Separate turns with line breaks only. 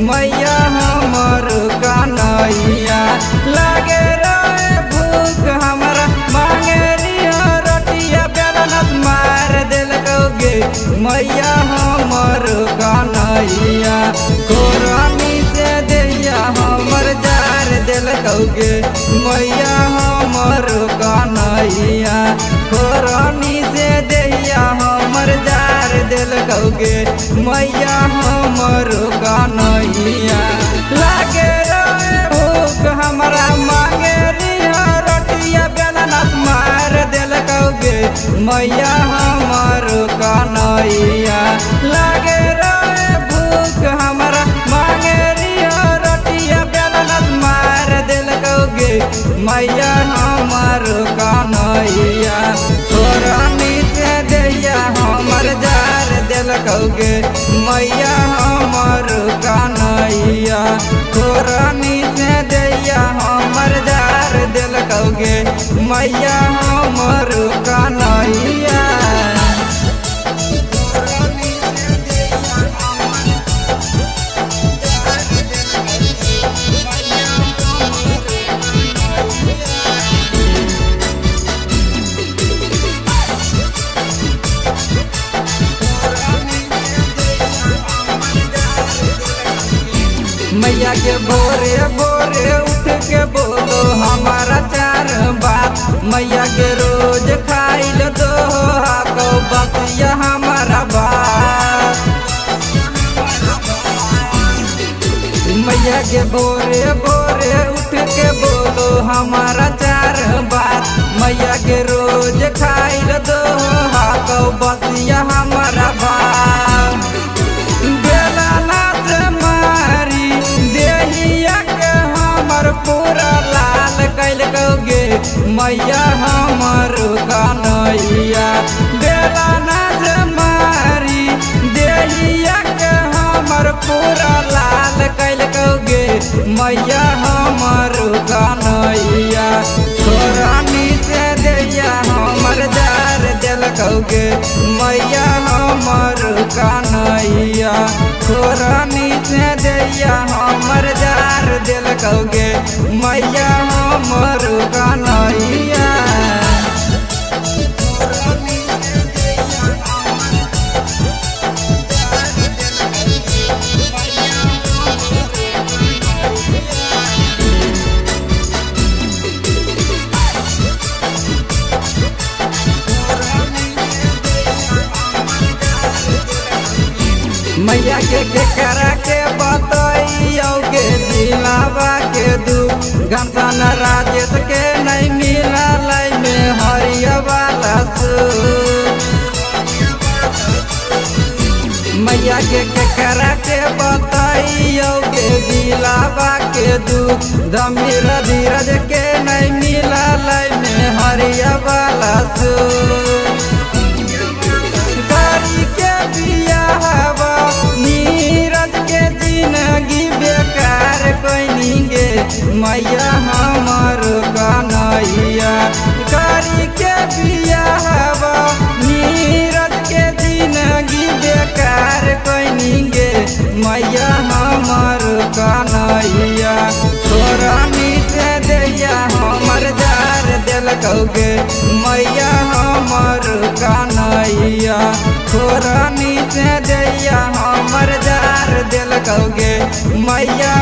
मैया हमर कन्हैया लागे रे भूख हमरा मांगे रिया रोटिया बेलनत मार देलकौगे मैया हमर कन्हैया कोरानी से दैया हमर जार देलकौगे मैया हमर कन्हैया कोरानी से दैया हमर जार देलकौगे मैया हमर कन्हैया लागे रे भूख हमरा मांगे रिया रोटिया बेलनत मार देलकौगे मैया हमर कन्हैया लागे रे भूख हमरा मांगे रिया रोटिया बेलनत मार देलकौगे मैया हमर कन्हैया कोरानी से दैया हमर जार देलकौगे मैया हमर कन्हैया कोरानी से दैया हमर जार देलकौगे मैया हमर कन्हैया। मैया के भोरे भोरे उठ के बोलो हमारा चार बात मैया के रोज खाइल दो हाको बतिया हमारा बात मैया के भोरे भोरे उठ के बोलो हमारा चार बात मैया के रोज खाइल दो हाको बतिया हमारा बात पूरा लाल कैलकौगे मैया हमर कन्हैया बेलना से मारी देहिया के हमर पूरा लाल कैलकौगे मैया हमर कन्हैया कोरानी से दैया हमर जार देलकौगे मैया हमर कन्हैया कोरानी से दैया हमर जार देलकौगे मैया हमर कन्हैया। मैया के करा के बतैयोगे दिलावा के दुख घनसन राजेश के नहीं मिला लाई में हरिया वाला मैया के करा के बतैयोगे दिलावा के दुख धमीर धीरज के नहीं मिला लाई में हरिया वाला के बियाह नीरज के जिंदगी बेकार कइनिगे मैया हमर कन्हैया करी के बियाह नीरज के जिंदगी बेकार कइनिगे मैया हमर कन्हैया कोरानी से दैया हमर जार देलकौगे मैया हमर कन्हैया कोरानी से दैया हमर जार देलकौगे मैया